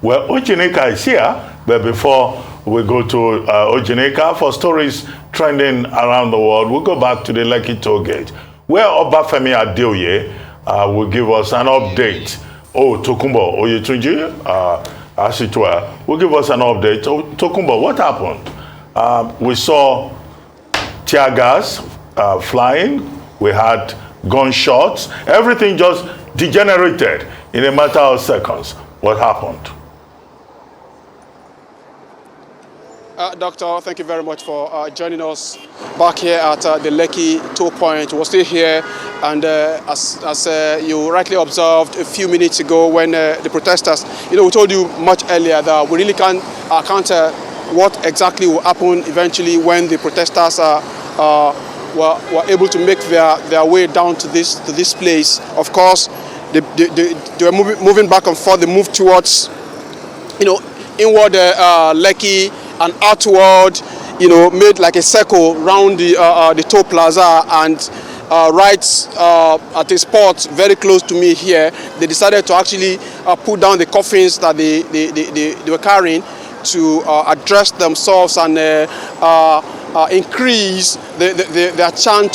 Well, Ojinika is here, but before we go to Ojinika for stories trending around the world, we'll go back to the Lekki toll gate, where Obafemi Adeoye will give us an update. Oh, Tokunbo, Oyetunji, as it were, will give us an update. Oh, Tokunbo, what happened? We saw Teargas flying, we had gunshots, everything just degenerated in a matter of seconds. What happened? Doctor, thank you very much for joining us back here at the Lekki toll point. We're still here, and as you rightly observed a few minutes ago when the protesters, we told you much earlier that we really can't counter what exactly will happen eventually when the protesters were able to make their way down to this place. Of course, they were moving back and forth. They moved towards, inward Lekki and outward, made like a circle around the toll plaza, and right at a spot very close to me here, they decided to actually put down the coffins that they were carrying to address themselves and increase their chant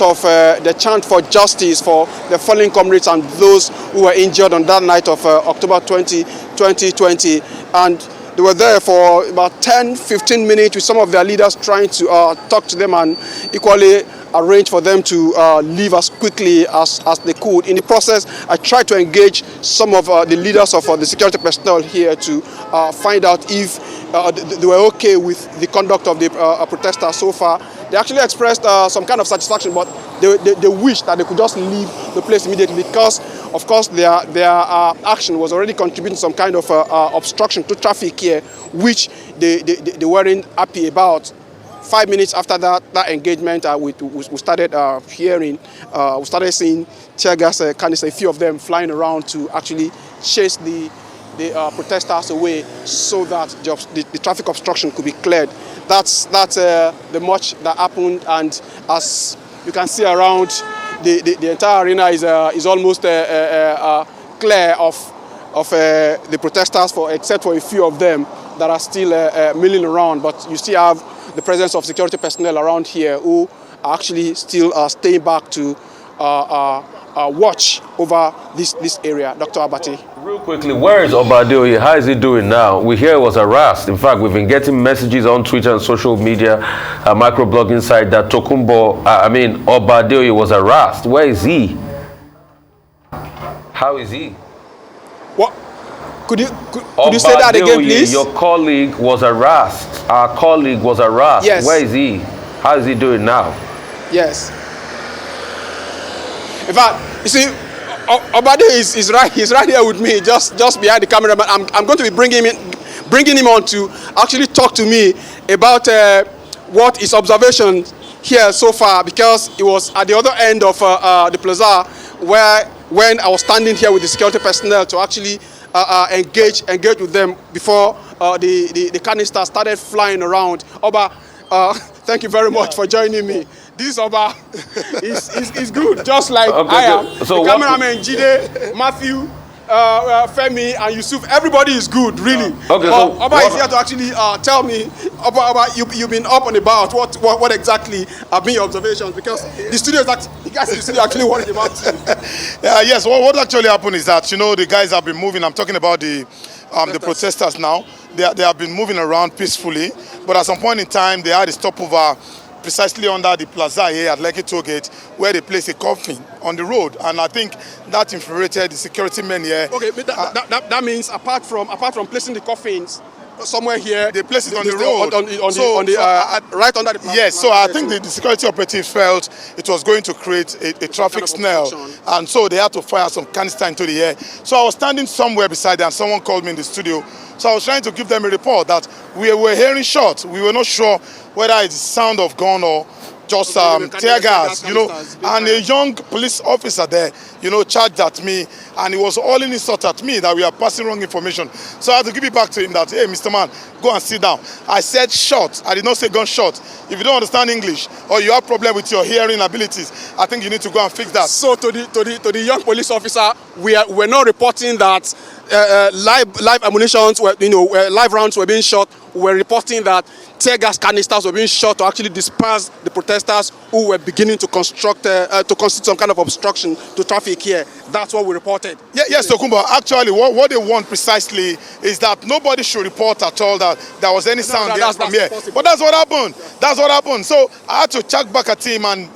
for justice for the fallen comrades and those who were injured on that night of October 2020. And they were there for about 10-15 minutes with some of their leaders trying to talk to them and equally arrange for them to leave as quickly as they could. In the process, I tried to engage some of the leaders of the security personnel here to find out if they were okay with the conduct of the protesters so far. They actually expressed some kind of satisfaction, but they wish that they could just leave the place immediately because, of course, their action was already contributing some kind of obstruction to traffic here, which they weren't happy about. 5 minutes after that engagement, we started we started seeing Teargas canisters, a few of them flying around to actually chase the protesters away so that the traffic obstruction could be cleared. That's the much that happened, and as you can see around, the entire arena is almost clear of the protesters, except for a few of them that are still milling around. But you still have the presence of security personnel around here who are actually still staying back to watch over this area. Dr. Abati. Real quickly, where is Adeoye? How is he doing now? We hear he was harassed. In fact, we've been getting messages on Twitter and social media, microblogging site, that Tokunbo, Adeoye was harassed. Where is he? How is he? What? Could you say that again, please? Your colleague was harassed. Our colleague was harassed. Yes. Where is he? How is he doing now? Yes. In fact, you see, Obade is right. He's right here with me, just behind the camera. But I'm going to be bringing him on to actually talk to me about what his observation here so far, because it was at the other end of the plaza when I was standing here with the security personnel to actually engage with them before the canisters started flying around. Oba, thank you very much for joining me. This Oba is good, just like I am. So the cameraman, Jide, Matthew, Femi, and Yusuf, everybody is good, really. Okay, Oba is here to actually tell me, Oba, you've been up and about. What exactly have been your observations? Because the studio actually worried about you. Yes, what actually happened is that, the guys have been moving. I'm talking about the protesters now. They have been moving around peacefully, but at some point in time, they had a stopover precisely under the plaza here at Lekki toll gate, where they placed a coffin on the road, and I think that infuriated the security men here. Okay, but that means apart from placing the coffins somewhere here, they placed it on the road, right under the plaza. Yes, so I think the security operatives felt it was going to create a traffic snare, and so they had to fire some canister into the air. So I was standing somewhere beside them, and someone called me in the studio. So I was trying to give them a report that we were hearing shots. We were not sure whether it's the sound of gun or just tear gas, and a young police officer there, charged at me, and he was hauling insult at me that we are passing wrong information. So I had to give it back to him that, hey, Mr. Man, go and sit down. I said shot. I did not say gunshot. If you don't understand English or you have problem with your hearing abilities, I think you need to go and fix that. So to the young police officer, we're not reporting that live ammunitions were, live rounds were being shot. We were reporting that tear gas canisters were being shot to actually disperse the protesters who were beginning to constitute some kind of obstruction to traffic here. That's what we reported. Yes, Tokunbo. Actually, what they want precisely is that nobody should report at all that there was any sound from here. But that's what happened. That's what happened. So I had to check back at him, and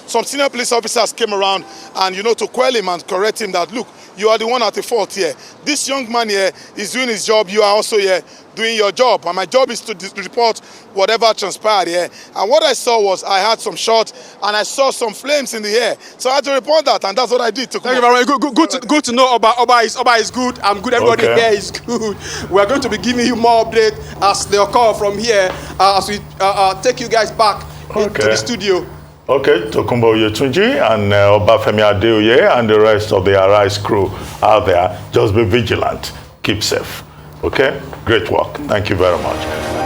some senior police officers came around and to quell him and correct him that, look, you are the one at the fault here. This young man here is doing his job. You are also here doing your job. And my job is to report whatever transpired here. And what I saw was I had some shots and I saw some flames in the air. So I had to report that, and that's what I did. Thank you very much. Good to know. Oba is good. I'm good. Everybody here is good. We're going to be giving you more updates as they occur from here as we take you guys back into the studio. Okay, Tokunbo Oyetunji and Obafemi Adeoye and the rest of the Arise crew out there, just be vigilant, keep safe. Okay, great work. Thank you very much.